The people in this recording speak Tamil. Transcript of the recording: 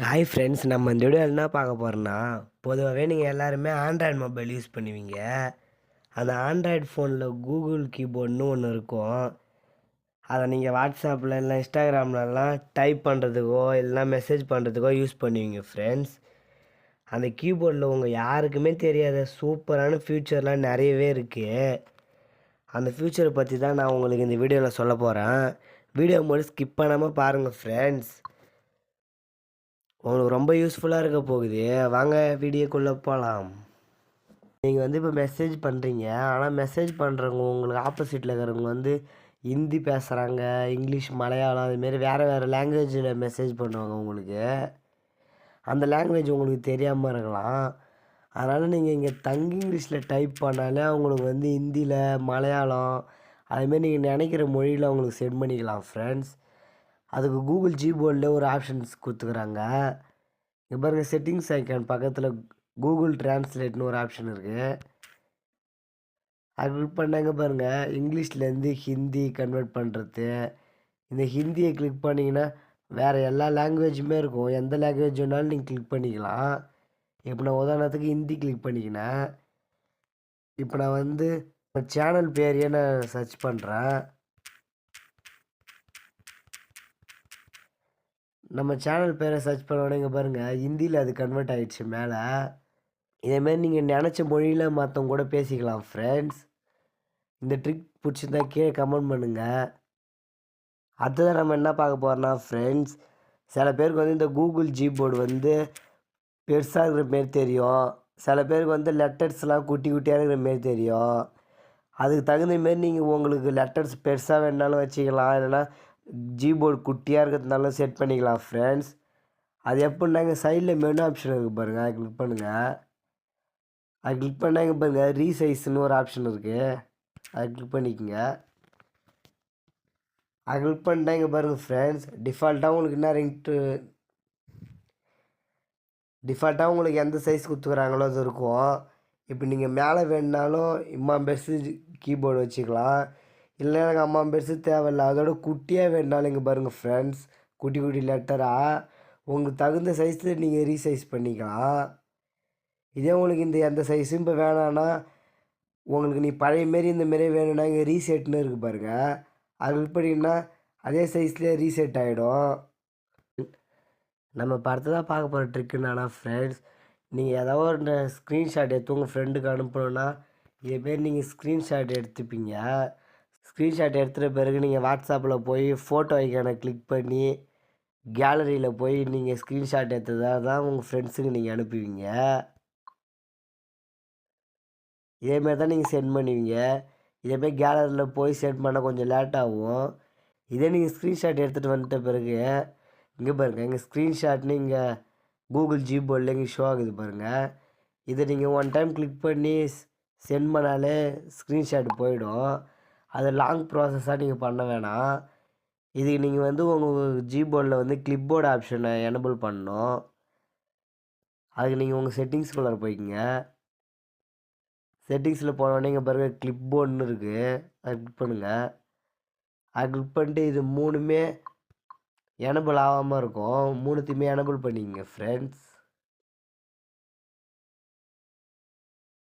ஹாய் ஃப்ரெண்ட்ஸ், நம்ம இந்த வீடியோவில் என்ன பார்க்க போகிறோன்னா, பொதுவாகவே நீங்கள் எல்லாருமே ஆண்ட்ராய்டு மொபைல் யூஸ் பண்ணுவீங்க. அந்த ஆண்ட்ராய்டு ஃபோனில் கூகுள் கீபோர்டுன்னு ஒன்று இருக்கும். அதை நீங்கள் வாட்ஸ்அப்பில் இல்லை இன்ஸ்டாகிராம்லலாம் டைப் பண்ணுறதுக்கோ இல்லைனா மெசேஜ் பண்ணுறதுக்கோ யூஸ் பண்ணுவீங்க ஃப்ரெண்ட்ஸ். அந்த கீபோர்டில் உங்கள் யாருக்குமே தெரியாத சூப்பரான ஃபியூச்சர்லாம் நிறையவே இருக்குது. அந்த ஃபியூச்சரை பற்றி தான் நான் உங்களுக்கு இந்த வீடியோவில் சொல்ல போகிறேன். வீடியோ மட்டும் ஸ்கிப் பண்ணாமல் பாருங்கள் ஃப்ரெண்ட்ஸ். உங்களுக்கு ரொம்ப யூஸ்ஃபுல்லாக இருக்க போகுது. வாங்க வீடியோக்குள்ளே போகலாம். நீங்கள் இப்போ மெசேஜ் பண்ணுறீங்க. ஆனால் மெசேஜ் பண்ணுறவங்க உங்களுக்கு ஆப்போசிட்டில் இருக்கிறவங்க ஹிந்தி பேசுகிறாங்க, இங்கிலீஷ், மலையாளம் அதுமாரி வேறு வேறு லாங்குவேஜில் மெசேஜ் பண்ணுவாங்க உங்களுக்கு. அந்த லாங்குவேஜ் உங்களுக்கு தெரியாமல் இருக்கலாம். அதனால் நீங்கள் இங்கே தங்கி இங்கிலீஷில் டைப் பண்ணாலே அவங்களுக்கு ஹிந்தியில், மலையாளம் அதுமாரி நீங்கள் நினைக்கிற மொழியில் அவங்களுக்கு சென்ட் பண்ணிக்கலாம் ஃப்ரெண்ட்ஸ். அதுக்கு கூகுள் ஜிபோர்டில் ஒரு ஆப்ஷன்ஸ் கொடுத்துக்குறாங்க. இங்கே பாருங்கள், செட்டிங்ஸ் ஐக்கான் பக்கத்தில் கூகுள் டிரான்ஸ்லேட்னு ஒரு ஆப்ஷன் இருக்குது. அது கிளிக் பண்ணாங்க பாருங்கள், இங்கிலீஷ்லேருந்து ஹிந்தி கன்வெர்ட் பண்ணுறது. இந்த ஹிந்தியை கிளிக் பண்ணிங்கன்னா வேறு எல்லா லாங்குவேஜுமே இருக்கும். எந்த லாங்குவேஜ் வேணாலும் நீங்கள் கிளிக் பண்ணிக்கலாம். இப்போ நான் உதாரணத்துக்கு ஹிந்தி கிளிக் பண்ணிக்கினேன். இப்போ நான் சேனல் பேரையே நான் சர்ச் பண்ணுறேன். நம்ம சேனல் பேரை சர்ச் பண்ண உடனே இங்கே பாருங்கள், ஹிந்தியில் அது கன்வெர்ட் ஆகிடுச்சு மேலே. இதேமாரி நீங்கள் நினச்ச மொழியில் மற்றவங்க கூட பேசிக்கலாம் ஃப்ரெண்ட்ஸ். இந்த ட்ரிக் பிடிச்சிருந்தா கீழே கமெண்ட் பண்ணுங்கள். அடுத்ததான் நம்ம என்ன பார்க்க போகிறோன்னா ஃப்ரெண்ட்ஸ், சில பேருக்கு இந்த கூகுள் ஜிபோர்டு பெருசாக இருக்கிற மாரி தெரியும். சில பேருக்கு லெட்டர்ஸ்லாம் குட்டி குட்டியாக இருக்கிற மாரி தெரியும். அதுக்கு தகுந்த மாரி நீங்கள் உங்களுக்கு லெட்டர்ஸ் பெருசாக வேணுனாலும் வச்சுக்கலாம், இல்லைனா ஜிபோர்டு குட்டியாக இருக்கிறதுனாலும் செட் பண்ணிக்கலாம் ஃப்ரெண்ட்ஸ். அது எப்படின்னாங்க, சைடில் மெனு ஆப்ஷன் இருக்குது பாருங்கள், அதை கிளிக் பண்ணுங்கள். அது கிளிக் பண்ணாங்க பாருங்கள், ரீசைஸ்ன்னு ஒரு ஆப்ஷன் இருக்குது. அதை கிளிக் பண்ணிக்கோங்க. அது கிளிக் பண்ணிட்டாங்க பாருங்கள் ஃப்ரெண்ட்ஸ், டிஃபால்ட்டாக உங்களுக்கு எந்த சைஸ் கொடுத்துக்குறாங்களோ அது இருக்கும். இப்போ நீங்கள் மேலே வேணுனாலும் பெருசு கீபோர்டு வச்சுக்கலாம், இல்லை எனக்கு பெருசு தேவையில்லை, அதோட குட்டியாக வேணுனாலும் இங்கே பாருங்கள் ஃப்ரெண்ட்ஸ், குட்டி குட்டி லெட்டராக உங்களுக்கு தகுந்த சைஸில் நீங்கள் ரீசைஸ் பண்ணிக்கலாம். இதே உங்களுக்கு எந்த சைஸும் இப்போ வேணான்னா, உங்களுக்கு நீ பழைய மாரி இந்த மாரி வேணும்னா இங்கே ரீசெட்னு இருக்குது பாருங்கள், அது கிளிக் பண்ணிங்கன்னா அதே சைஸ்லேயே ரீசெட் ஆகிடும். நம்ம இப்போ அடுத்ததாக பார்க்க போகிற ட்ரிக் என்னன்னா ஃப்ரெண்ட்ஸ், நீங்கள் ஏதாவது ஒரு ஸ்க்ரீன்ஷாட் எடுத்து உங்கள் ஃப்ரெண்டுக்கு அனுப்பணுன்னா இதேமாரி நீங்கள் ஸ்க்ரீன்ஷாட் எடுத்துப்பீங்க. ஸ்க்ரீன்ஷாட் எடுத்துகிட்ட பிறகு நீங்கள் வாட்ஸ்அப்பில் போய் ஃபோட்டோ ஐக்கானை கிளிக் பண்ணி கேலரியில் போய் நீங்கள் ஸ்க்ரீன்ஷாட் எடுத்ததாக தான் உங்கள் ஃப்ரெண்ட்ஸுக்கு நீங்கள் அனுப்புவீங்க. இதேமாரி தான் நீங்கள் சென்ட் பண்ணுவீங்க. இதேமாரி கேலரியில் போய் சென்ட் பண்ணால் கொஞ்சம் லேட் ஆகும். இதே நீங்கள் ஸ்க்ரீன்ஷாட் எடுத்துகிட்டு வந்துட்ட பிறகு இங்கே பாருங்கள், இங்கே ஸ்க்ரீன்ஷாட்னு இங்கே கூகுள் ஜிபோர்டில் இங்கே ஷோ ஆகுது பாருங்கள். இதை நீங்கள் ஒன் டைம் கிளிக் பண்ணி சென்ட் பண்ணாலே ஸ்க்ரீன்ஷாட் போயிடும். அது லாங் ப்ராசஸாக நீங்கள் பண்ண வேணாம். இதுக்கு நீங்கள் உங்கள் ஜிபோர்டில் கிளிப்போர்டு ஆப்ஷனை எனபிள் பண்ணணும். அதுக்கு நீங்கள் உங்கள் செட்டிங்ஸ்குள்ளே போய்க்குங்க. செட்டிங்ஸில் போனோடனே இங்கே பாருங்கள், கிளிப்போர்டுன்னு இருக்குது, அதை கிளிக் பண்ணுங்கள். அதை கிளிக் பண்ணிட்டு இது மூணுமே எனபிள் ஆகாமல் இருக்கும், மூணுத்தையுமே எனபிள் பண்ணிக்கங்க ஃப்ரெண்ட்ஸ்.